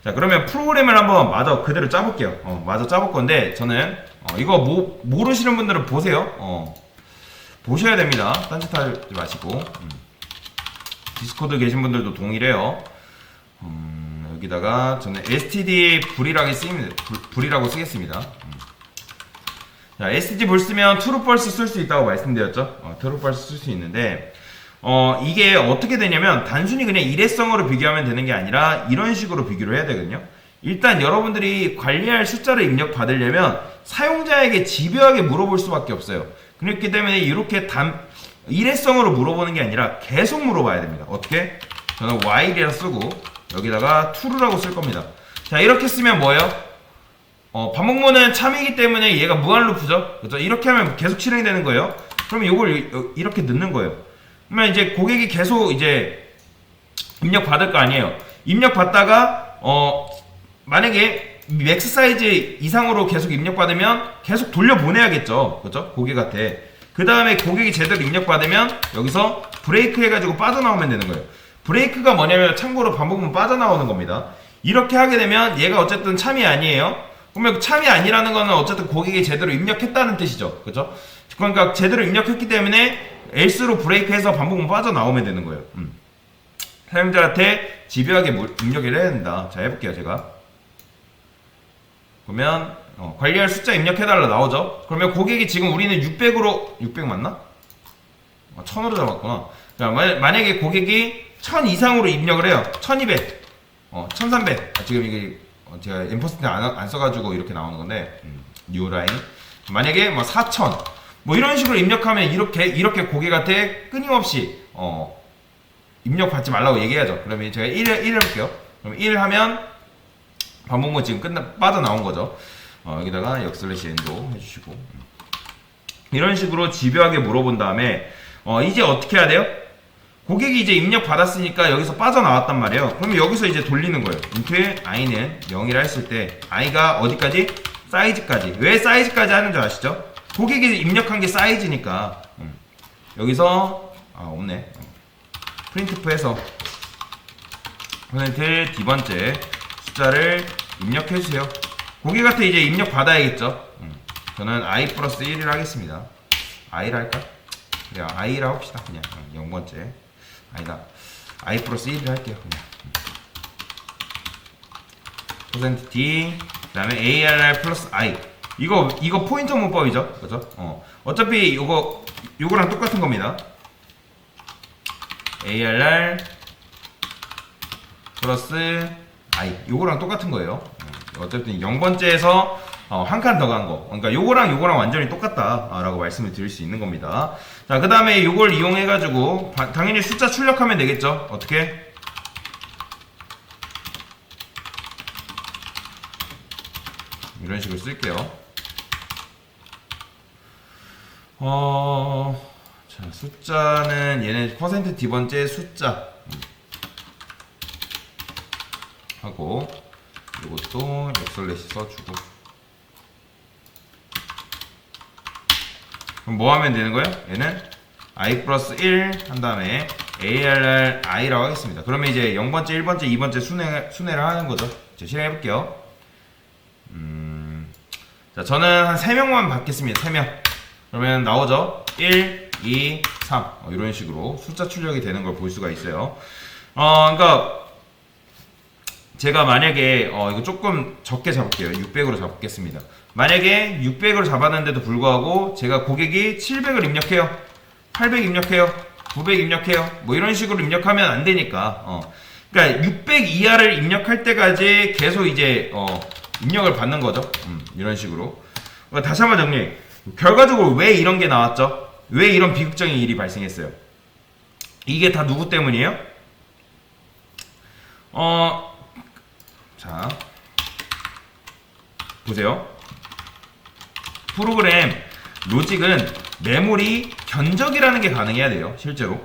자, 그러면 프로그램을 한번 마저 그대로 짜볼게요. 마저 짜볼 건데, 저는, 이거 모르시는 분들은 보세요. 보셔야 됩니다. 딴짓 하지 마시고. 디스코드 계신 분들도 동일해요. 여기다가 저는 std 불이라고 쓰겠습니다. 자, std 불 쓰면 true false 쓸 수 있다고 말씀드렸죠. true false 쓸 수 있는데, 이게 어떻게 되냐면 단순히 그냥 일회성으로 비교하면 되는 게 아니라 이런 식으로 비교를 해야 되거든요. 일단 여러분들이 관리할 숫자를 입력받으려면 사용자에게 집요하게 물어볼 수밖에 없어요. 그렇기 때문에 이렇게 일회성으로 물어보는 게 아니라 계속 물어봐야 됩니다. 어떻게? 저는 while이라 쓰고 여기다가 true라고 쓸 겁니다. 자, 이렇게 쓰면 뭐예요? 반복문은 참이기 때문에 얘가 무한 루프죠. 그렇죠? 이렇게 하면 계속 실행이 되는 거예요. 그러면 이걸 이렇게 넣는 거예요. 그러면 이제 고객이 계속 이제 입력 받을 거 아니에요. 입력 받다가 만약에 맥스 사이즈 이상으로 계속 입력 받으면 계속 돌려보내야겠죠. 그렇죠? 고객한테. 그 다음에 고객이 제대로 입력 받으면 여기서 브레이크 해가지고 빠져나오면 되는 거예요. 브레이크가 뭐냐면 참고로 반복문 빠져나오는 겁니다. 이렇게 하게 되면 얘가 어쨌든 참이 아니에요. 그러면 참이 아니라는 거는 어쨌든 고객이 제대로 입력했다는 뜻이죠. 그렇죠? 그러니까 제대로 입력했기 때문에 else로 브레이크해서 반복문 빠져나오면 되는 거예요. 사용자한테 집요하게 입력을 해야 된다. 자, 해볼게요. 제가 그러면 관리할 숫자 입력해달라 나오죠. 그러면 고객이 지금 우리는 600 맞나? 1000으로 잡았구나. 자, 만약에 고객이 1000 이상으로 입력을 해요. 1200 1300 지금 이게 제가 엠퍼센트 안 써가지고 이렇게 나오는 건데 뉴라인 만약에 뭐 4000 뭐 이런 식으로 입력하면 이렇게 고객한테 끊임없이 입력 받지 말라고 얘기하죠. 그러면 제가 1 해볼게요. 그럼 1 하면 반복문 지금 빠져나온 거죠. 여기다가 역슬래시 엔도 해주시고 이런 식으로 집요하게 물어본 다음에 이제 어떻게 해야 돼요? 고객이 이제 입력 받았으니까 여기서 빠져나왔단 말이에요. 그러면 여기서 이제 돌리는 거예요. int i는 0이라 했을 때 i가 어디까지? 사이즈까지. 왜 사이즈까지 하는 줄 아시죠? 고객이 입력한 게 사이즈니까. 여기서 없네. printf해서 퍼센트 D번째 숫자를 입력해주세요. 고객한테 이제 입력 받아야겠죠. 저는 i 플러스 1을 하겠습니다. i를 할까? 그래, i라 합시다. 그냥 0번째 아니다. i 플러스 1을 할게요. 그냥 퍼센트 %d 그 다음에 arr 플러스 i 이거 포인터 문법이죠. 그죠? 어차피 요거랑 똑같은 겁니다. arr 플러스 i 요거랑 똑같은 거예요. 어쨌든 0번째에서 한 칸 더 간 거. 그러니까 요거랑 완전히 똑같다라고 말씀을 드릴 수 있는 겁니다. 자, 그 다음에 요걸 이용해가지고 당연히 숫자 출력하면 되겠죠. 어떻게? 이런 식으로 쓸게요. 자, 숫자는 얘는 퍼센트 D번째 숫자 하고 이것도 역슬래시 써주고 그럼 뭐 하면 되는 거예요? 얘는 i 플러스 1 한 다음에 arr i라고 하겠습니다. 그러면 이제 0번째, 1번째, 2번째 순회를 하는 거죠. 자, 실행해 볼게요. 자, 저는 한 3명만 받겠습니다. 3명. 그러면 나오죠? 1, 2, 3 이런 식으로 숫자 출력이 되는 걸 볼 수가 있어요. 그러니까 제가 만약에 이거 조금 적게 잡을게요. 600으로 잡겠습니다. 만약에 600으로 잡았는데도 불구하고 제가 고객이 700을 입력해요. 800 입력해요. 900 입력해요. 뭐 이런 식으로 입력하면 안 되니까. 그러니까 600 이하를 입력할 때까지 계속 이제 입력을 받는 거죠. 이런 식으로. 다시 한번 정리. 결과적으로 왜 이런 게 나왔죠? 왜 이런 비극적인 일이 발생했어요? 이게 다 누구 때문이에요? 자, 보세요. 프로그램 로직은 메모리 견적이라는 게 가능해야 돼요. 실제로.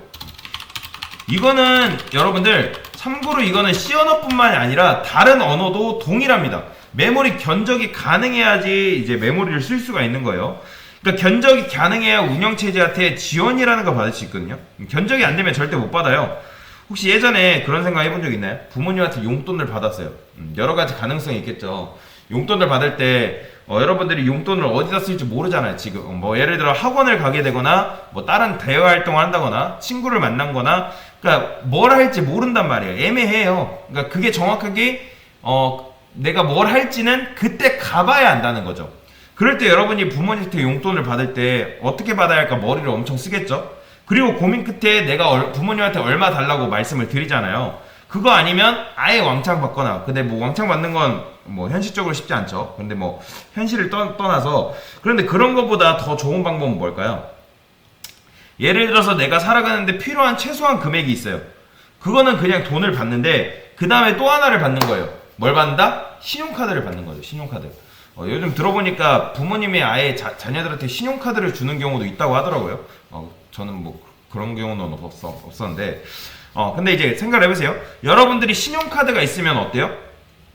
이거는 여러분들 참고로 이거는 C 언어뿐만이 아니라 다른 언어도 동일합니다. 메모리 견적이 가능해야지 이제 메모리를 쓸 수가 있는 거예요. 그러니까 견적이 가능해야 운영체제한테 지원이라는 걸 받을 수 있거든요. 견적이 안 되면 절대 못 받아요. 혹시 예전에 그런 생각 해본 적 있나요? 부모님한테 용돈을 받았어요. 여러 가지 가능성이 있겠죠. 용돈을 받을 때 여러분들이 용돈을 어디다 쓸지 모르잖아요. 지금 뭐 예를 들어 학원을 가게 되거나 뭐 다른 대외 활동을 한다거나 친구를 만난거나 그러니까 뭘 할지 모른단 말이에요. 애매해요. 그러니까 그게 정확하게 내가 뭘 할지는 그때 가봐야 안다는 거죠. 그럴 때 여러분이 부모님한테 용돈을 받을 때 어떻게 받아야 할까 머리를 엄청 쓰겠죠. 그리고 고민 끝에 내가 부모님한테 얼마 달라고 말씀을 드리잖아요. 그거 아니면 아예 왕창 받거나, 근데 뭐 왕창 받는 건 뭐 현실적으로 쉽지 않죠. 근데 뭐 현실을 떠나서, 그런데 그런 것보다 더 좋은 방법은 뭘까요? 예를 들어서 내가 살아가는데 필요한 최소한 금액이 있어요. 그거는 그냥 돈을 받는데 그 다음에 또 하나를 받는 거예요. 뭘 받는다? 신용카드를 받는 거죠. 신용카드. 요즘 들어보니까 부모님이 아예 자녀들한테 신용카드를 주는 경우도 있다고 하더라고요. 저는 뭐 그런 경우는 없었는데 근데 이제 생각을 해보세요. 여러분들이 신용카드가 있으면 어때요?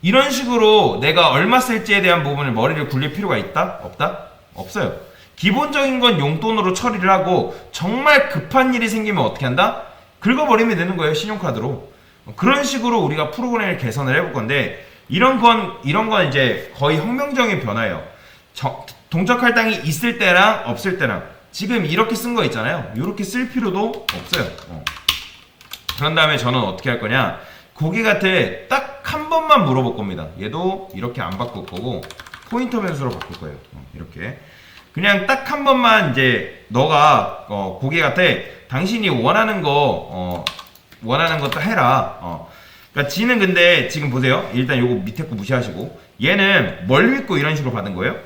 이런 식으로 내가 얼마 쓸지에 대한 부분을 머리를 굴릴 필요가 있다? 없다? 없어요. 기본적인 건 용돈으로 처리를 하고 정말 급한 일이 생기면 어떻게 한다? 긁어버리면 되는 거예요. 신용카드로. 그런 식으로 우리가 프로그램을 개선을 해볼 건데 이런 건 이제 거의 혁명적인 변화예요. 동적 할당이 있을 때랑 없을 때랑 지금 이렇게 쓴 거 있잖아요. 이렇게 쓸 필요도 없어요. 그런 다음에 저는 어떻게 할 거냐? 고객한테 딱 한 번만 물어볼 겁니다. 얘도 이렇게 안 바꿀 거고 포인터 변수로 바꿀 거예요. 이렇게 그냥 딱 한 번만 이제 너가 고객한테 당신이 원하는 거 딱 해라. 그러니까 지는 근데 지금 보세요. 일단 요거 밑에 거 무시하시고 얘는 뭘 믿고 이런 식으로 받은 거예요?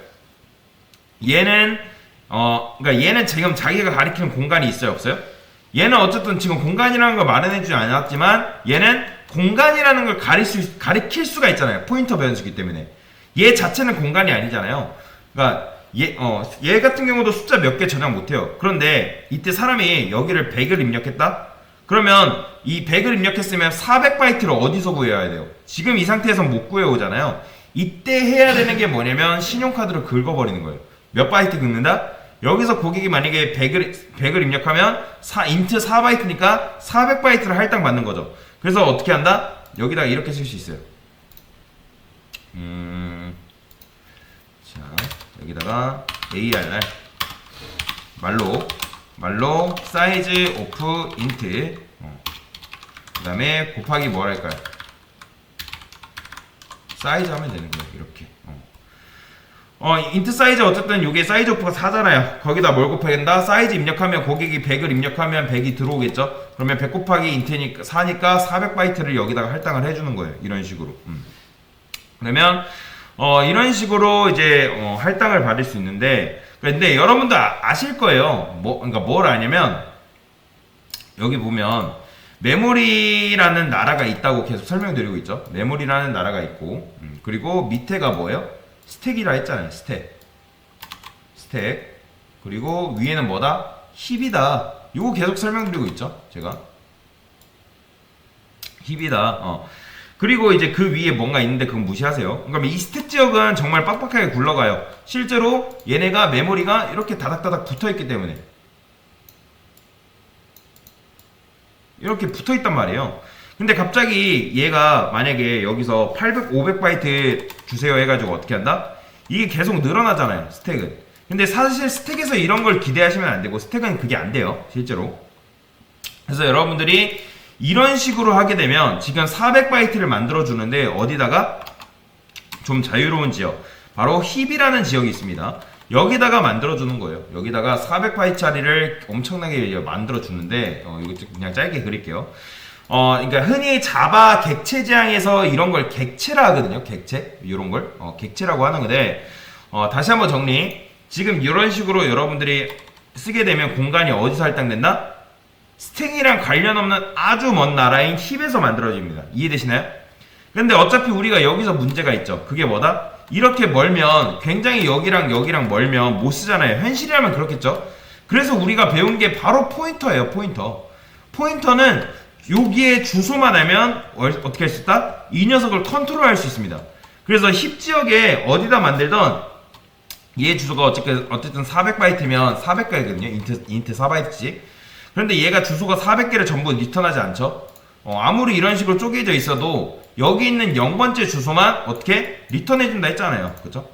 얘는 그러니까 얘는 지금 자기가 가리키는 공간이 있어요, 없어요? 얘는 어쨌든 지금 공간이라는 걸 마련해주지 않았지만 얘는 공간이라는 걸 가리킬 수가 있잖아요. 포인터 변수기 때문에. 얘 자체는 공간이 아니잖아요. 그러니까 얘 같은 경우도 숫자 몇 개 저장 못해요. 그런데 이때 사람이 여기를 100을 입력했다? 그러면 이 100을 입력했으면 400바이트를 어디서 구해야 돼요? 지금 이 상태에서 못 구해오잖아요. 이때 해야 되는 게 뭐냐면 신용카드를 긁어버리는 거예요. 몇 바이트 긁는다? 여기서 고객이 만약에 100을 입력하면 인트 4바이트니까 400바이트를 할당 받는 거죠. 그래서 어떻게 한다? 여기다가 이렇게 쓸 수 있어요. 자, 여기다가 ARR 말로 사이즈 오프 인트 그 다음에 곱하기 뭘 할까요? 사이즈 하면 되는 거예요. 이렇게 인트 사이즈 어쨌든 요게 사이즈 오프가 4잖아요. 거기다 뭘 곱하긴다? 사이즈 입력하면 고객이 100을 입력하면 100이 들어오겠죠? 그러면 100 곱하기 인트니까 4니까 400바이트를 여기다가 할당을 해주는 거예요. 이런 식으로. 그러면 이런 식으로 이제 할당을 받을 수 있는데, 근데 여러분도 아실 거예요. 그러니까 뭘 아냐면 여기 보면 메모리라는 나라가 있다고 계속 설명드리고 있죠. 메모리라는 나라가 있고 그리고 밑에가 뭐예요? 스택이라 했잖아요. 스택. 그리고 위에는 뭐다? 힙이다. 이거 계속 설명드리고 있죠. 제가 힙이다. 그리고 이제 그 위에 뭔가 있는데 그건 무시하세요. 그러니까 이 스택 지역은 정말 빡빡하게 굴러가요. 실제로 얘네가 메모리가 이렇게 다닥다닥 붙어있기 때문에 이렇게 붙어있단 말이에요. 근데 갑자기 얘가 만약에 여기서 500바이트 주세요 해가지고 어떻게 한다? 이게 계속 늘어나잖아요. 스택은. 근데 사실 스택에서 이런 걸 기대하시면 안 되고 스택은 그게 안 돼요. 실제로. 그래서 여러분들이 이런 식으로 하게 되면 지금 400바이트를 만들어주는데 어디다가 좀 자유로운 지역 바로 힙이라는 지역이 있습니다. 여기다가 만들어주는 거예요. 여기다가 400바이트짜리를 엄청나게 만들어주는데 이거 그냥 짧게 그릴게요. 그러니까 흔히 자바 객체 지향에서 이런 걸 객체라 하거든요. 객체 이런 걸 객체라고 하는 건데 다시 한번 정리. 지금 이런 식으로 여러분들이 쓰게 되면 공간이 어디서 할당된다? 스택이랑 관련 없는 아주 먼 나라인 힙에서 만들어집니다. 이해되시나요? 근데 어차피 우리가 여기서 문제가 있죠. 그게 뭐다? 이렇게 멀면 굉장히 여기랑 멀면 못 쓰잖아요. 현실이라면 그렇겠죠. 그래서 우리가 배운 게 바로 포인터예요. 포인터는 여기에 주소만 알면 어떻게 할 수 있다? 이 녀석을 컨트롤할 수 있습니다. 그래서 힙 지역에 어디다 만들던 얘 주소가 어쨌든 400바이트면 400개거든요. 인트 4바이트씩. 그런데 얘가 주소가 400개를 전부 리턴하지 않죠? 아무리 이런 식으로 쪼개져 있어도 여기 있는 0번째 주소만 어떻게 리턴해준다 했잖아요. 그죠?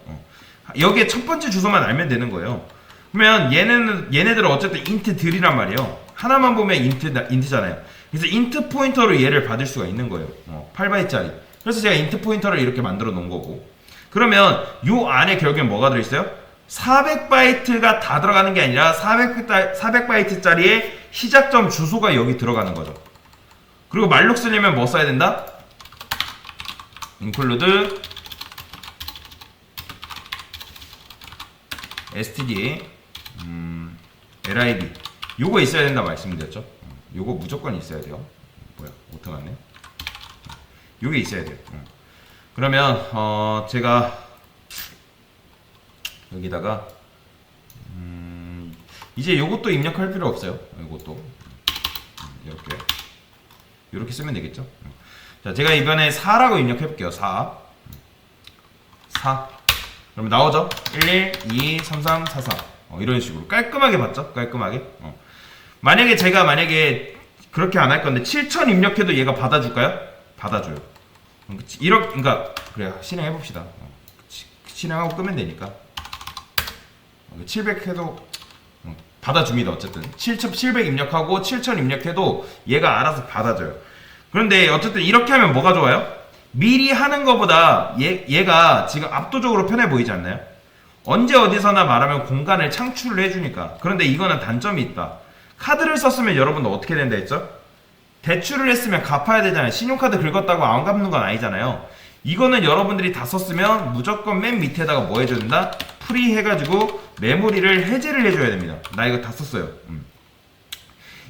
여기에 첫 번째 주소만 알면 되는 거예요. 그러면 얘네들은 어쨌든 인트들이란 말이에요. 하나만 보면 인트잖아요. 그래서 인트 포인터로 얘를 받을 수가 있는 거예요. 8바이트짜리. 그래서 제가 인트 포인터를 이렇게 만들어 놓은 거고. 그러면 요 안에 결국엔 뭐가 들어있어요? 400바이트가 다 들어가는 게 아니라 400바이트짜리의 시작점 주소가 여기 들어가는 거죠. 그리고 말록 쓰려면 뭐 써야 된다? include std lib 요거 있어야 된다 말씀드렸죠. 요거 무조건 있어야 돼요. 뭐야 오토갔네. 요게 있어야 돼요. 그러면 제가 여기다가 이제 요것도 입력할 필요 없어요. 요것도 이렇게 쓰면 되겠죠. 자, 제가 이번에 4라고 입력해 볼게요. 4 그러면 나오죠. 11, 2, 3, 3, 4, 4 이런 식으로 깔끔하게 봤죠. 깔끔하게. 제가 만약에 그렇게 안 할 건데 7000 입력해도 얘가 받아줄까요? 받아줘요. 그러니까 그래 실행해 봅시다. 실행하고 끄면 되니까. 700 해도 받아줍니다. 어쨌든 7700 입력하고 7000 입력해도 얘가 알아서 받아줘요. 그런데 어쨌든 이렇게 하면 뭐가 좋아요? 미리 하는 것보다 얘가 지금 압도적으로 편해 보이지 않나요? 언제 어디서나 말하면 공간을 창출을 해주니까. 그런데 이거는 단점이 있다. 카드를 썼으면 여러분들 어떻게 된다 했죠? 대출을 했으면 갚아야 되잖아요. 신용카드 긁었다고 안 갚는 건 아니잖아요. 이거는 여러분들이 다 썼으면 무조건 맨 밑에다가 뭐 해줘야 된다? 프리 해가지고 메모리를 해제를 해줘야 됩니다. 나 이거 다 썼어요.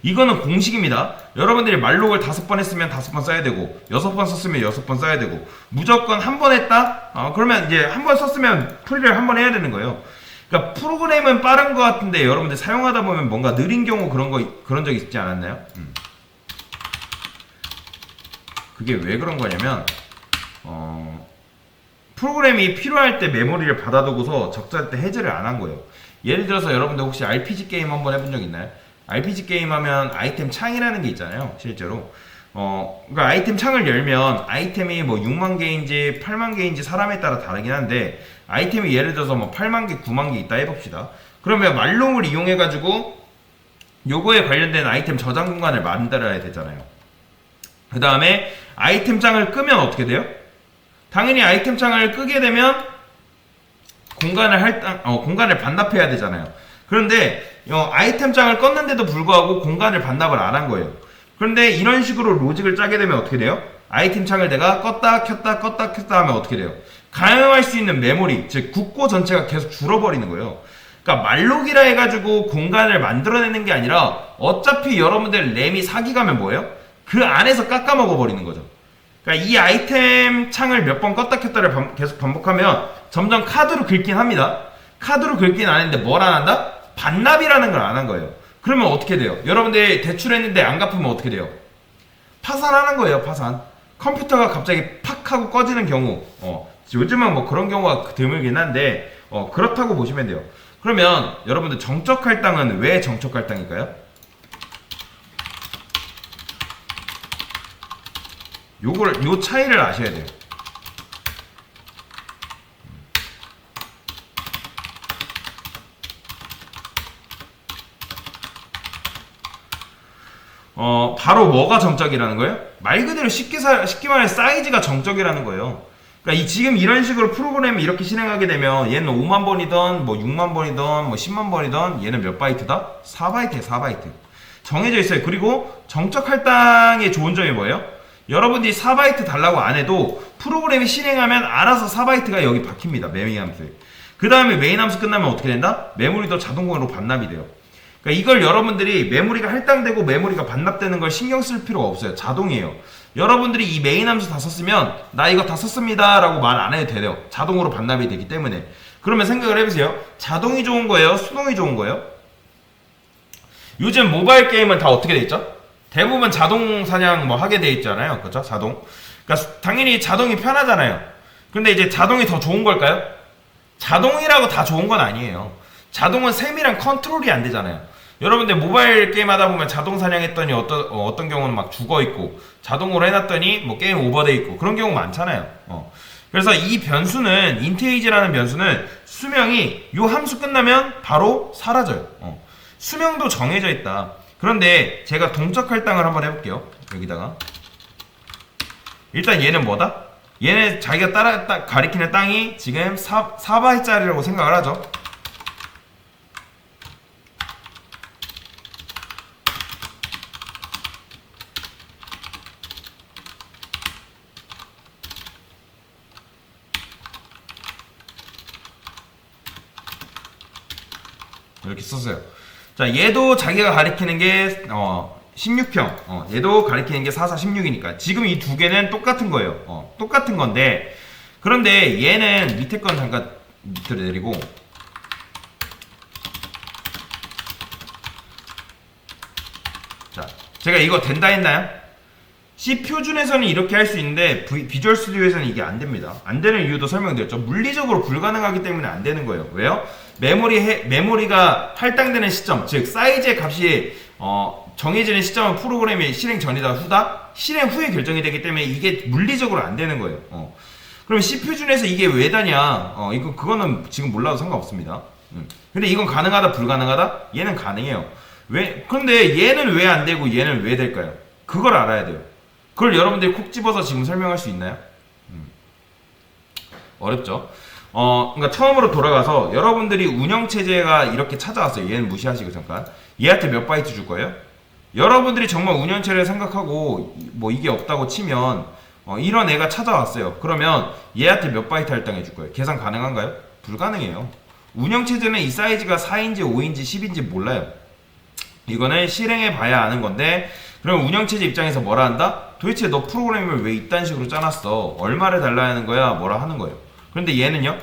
이거는 공식입니다. 여러분들이 말록을 5번 했으면 5번 써야 되고 6번 썼으면 6번 써야 되고 무조건 한 번 했다? 그러면 이제 한 번 썼으면 프리를 한 번 해야 되는 거예요. 그러니까 프로그램은 빠른 것 같은데 여러분들 사용하다 보면 뭔가 느린 경우 그런 적 있지 않았나요? 그게 왜 그런 거냐면 프로그램이 필요할 때 메모리를 받아두고서 적절할 때 해제를 안 한 거예요. 예를 들어서 여러분들 혹시 RPG 게임 한번 해본 적 있나요? RPG 게임 하면 아이템 창이라는 게 있잖아요. 실제로 그러니까 아이템 창을 열면 아이템이 뭐 6만 개인지 8만 개인지 사람에 따라 다르긴 한데 아이템이 예를 들어서 뭐 8만 개, 9만 개 있다 해봅시다. 그러면 말롱을 이용해 가지고 요거에 관련된 아이템 저장 공간을 만들어야 되잖아요. 그 다음에 아이템 창을 끄면 어떻게 돼요? 당연히 아이템 창을 끄게 되면 공간을 반납해야 되잖아요. 그런데 아이템 창을 껐는데도 불구하고 공간을 반납을 안 한 거예요. 그런데 이런 식으로 로직을 짜게 되면 어떻게 돼요? 아이템 창을 내가 껐다 켰다 하면 어떻게 돼요? 가용할 수 있는 메모리, 즉 국고 전체가 계속 줄어버리는 거예요. 그러니까 말록이라 해가지고 공간을 만들어내는 게 아니라 어차피 여러분들 램이 4기가면 뭐예요? 그 안에서 깎아먹어 버리는 거죠. 그러니까 이 아이템 창을 몇 번 껐다 켰다를 계속 반복하면 점점 카드로 긁긴 합니다. 카드로 긁긴 안 했는데 뭘 안 한다? 반납이라는 걸 안 한 거예요. 그러면 어떻게 돼요? 여러분들 대출했는데 안 갚으면 어떻게 돼요? 파산하는 거예요. 파산. 컴퓨터가 갑자기 팍 하고 꺼지는 경우 요즘은 뭐 그런 경우가 드물긴 한데 그렇다고 보시면 돼요. 그러면 여러분들 정적 할당은 왜 정적 할당일까요? 요 차이를 아셔야 돼요. 바로 뭐가 정적이라는 거예요? 말 그대로 쉽게 말해 사이즈가 정적이라는 거예요. 그러니까 지금 이런 식으로 프로그램을 이렇게 실행하게 되면 얘는 5만 번이던 뭐 6만 번이던 뭐 10만 번이던 얘는 몇 바이트다? 4바이트에 4바이트. 정해져 있어요. 그리고 정적 할당의 좋은 점이 뭐예요? 여러분들이 4바이트 달라고 안 해도 프로그램이 실행하면 알아서 4바이트가 여기 박힙니다. 메인 함수에. 그 다음에 메인 함수 끝나면 어떻게 된다? 메모리도 자동으로 반납이 돼요. 그러니까 이걸 여러분들이 메모리가 할당되고 메모리가 반납되는 걸 신경 쓸 필요가 없어요. 자동이에요. 여러분들이 이 메인 함수 다 썼으면 나 이거 다 썼습니다 라고 말 안 해도 돼요. 자동으로 반납이 되기 때문에. 그러면 생각을 해보세요. 자동이 좋은 거예요? 수동이 좋은 거예요? 요즘 모바일 게임은 다 어떻게 돼 있죠? 대부분 자동 사냥 뭐 하게 돼 있잖아요. 그렇죠? 자동. 그러니까 당연히 자동이 편하잖아요. 근데 이제 자동이 더 좋은 걸까요? 자동이라고 다 좋은 건 아니에요. 자동은 세밀한 컨트롤이 안 되잖아요. 여러분들 모바일 게임 하다 보면 자동 사냥했더니 어떤 경우는 막 죽어 있고 자동으로 해놨더니 뭐 게임 오버돼 있고 그런 경우 많잖아요. 그래서 이 변수는 인테이지라는 변수는 수명이 요 함수 끝나면 바로 사라져요. 수명도 정해져 있다. 그런데 제가 동적 할당을 한번 해볼게요. 여기다가 일단 얘는 뭐다? 얘는 자기가 가리키는 땅이 지금 4바이트짜리라고 생각을 하죠. 이렇게 썼어요. 자, 얘도 자기가 가리키는 게 16평. 얘도 가리키는 게 4416이니까 지금 이 두 개는 똑같은 거예요. 똑같은 건데 그런데 얘는 밑에 건 잠깐 밑으로 내리고 자, 제가 이거 된다 했나요? C 표준에서는 이렇게 할 수 있는데 비주얼 스튜디오에서는 이게 안 됩니다. 안 되는 이유도 설명드렸죠. 물리적으로 불가능하기 때문에 안 되는 거예요. 왜요? 메모리가 할당되는 시점, 즉 사이즈의 값이 정해지는 시점은 프로그램이 실행 전이다 후다? 실행 후에 결정이 되기 때문에 이게 물리적으로 안 되는 거예요. 그럼 C 표준에서 이게 왜 다냐? 그거는 지금 몰라도 상관없습니다. 근데 이건 가능하다 불가능하다? 얘는 가능해요. 왜? 근데 얘는 왜 안 되고 얘는 왜 될까요? 그걸 알아야 돼요. 그걸 여러분들이 콕 집어서 지금 설명할 수 있나요? 어렵죠? 그러니까 처음으로 돌아가서 여러분들이 운영체제가 이렇게 찾아왔어요. 얘는 무시하시고 잠깐. 얘한테 몇 바이트 줄 거예요? 여러분들이 정말 운영체제를 생각하고 뭐 이게 없다고 치면 이런 애가 찾아왔어요. 그러면 얘한테 몇 바이트 할당해 줄 거예요? 계산 가능한가요? 불가능해요. 운영체제는 이 사이즈가 4인지 5인지 10인지 몰라요. 이거는 실행해 봐야 아는 건데 그럼 운영체제 입장에서 뭐라 한다? 도대체 너 프로그램을 왜 이딴 식으로 짜놨어? 얼마를 달라야 하는 거야? 뭐라 하는 거예요. 그런데 얘는요?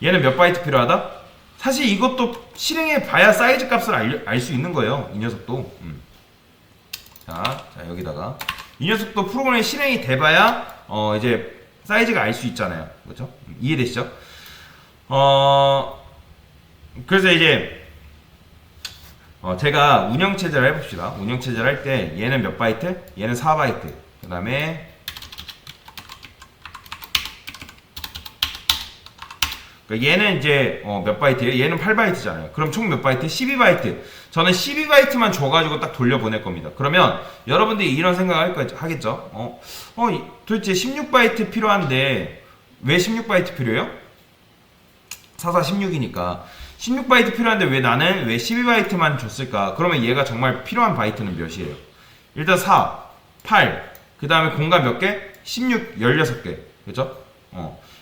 얘는 몇 바이트 필요하다? 사실 이것도 실행해 봐야 사이즈 값을 알 수 있는 거예요. 이 녀석도. 자, 여기다가 이 녀석도 프로그램 실행이 돼봐야 이제 사이즈가 알 수 있잖아요. 그렇죠? 이해되시죠? 그래서 이제 제가 운영체제를 해봅시다. 운영체제를 할 때 얘는 몇 바이트? 얘는 4바이트. 그 다음에 얘는 이제 몇 바이트예요? 얘는 8바이트잖아요. 그럼 총 몇 바이트? 12바이트. 저는 12바이트만 줘가지고 딱 돌려보낼 겁니다. 그러면 여러분들이 이런 생각을 하겠죠? 도대체 16바이트 필요한데 왜 16바이트 필요해요? 4416이니까 16바이트 필요한데 왜 나는 왜 12바이트만 줬을까? 그러면 얘가 정말 필요한 바이트는 몇이에요? 일단 4, 8, 그 다음에 공간 몇 개? 16, 16개. 그죠?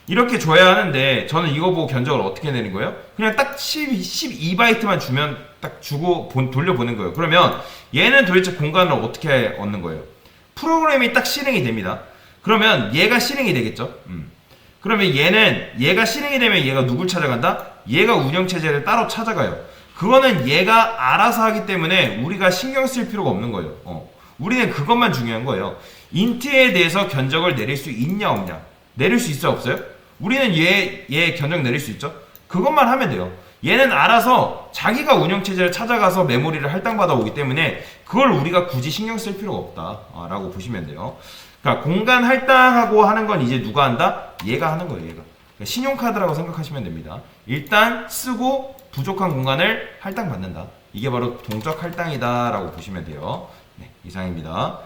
이렇게 줘야 하는데 저는 이거 보고 견적을 어떻게 내는 거예요? 그냥 딱 12바이트만 주면 딱 주고 돌려보낸 거예요. 그러면 얘는 도대체 공간을 어떻게 얻는 거예요? 프로그램이 딱 실행이 됩니다. 그러면 얘가 실행이 되겠죠? 그러면 얘가 실행이 되면 얘가 누굴 찾아간다? 얘가 운영체제를 따로 찾아가요. 그거는 얘가 알아서 하기 때문에 우리가 신경 쓸 필요가 없는 거예요. 우리는 그것만 중요한 거예요. 인트에 대해서 견적을 내릴 수 있냐 없냐? 내릴 수 있어요 없어요? 우리는 얘 견적 내릴 수 있죠? 그것만 하면 돼요. 얘는 알아서 자기가 운영체제를 찾아가서 메모리를 할당받아 오기 때문에 그걸 우리가 굳이 신경 쓸 필요가 없다 라고 보시면 돼요. 그러니까 공간 할당하고 하는 건 이제 누가 한다? 얘가 하는 거예요. 얘가. 그러니까 신용카드라고 생각하시면 됩니다. 일단 쓰고 부족한 공간을 할당받는다. 이게 바로 동적 할당이다 라고 보시면 돼요. 네, 이상입니다.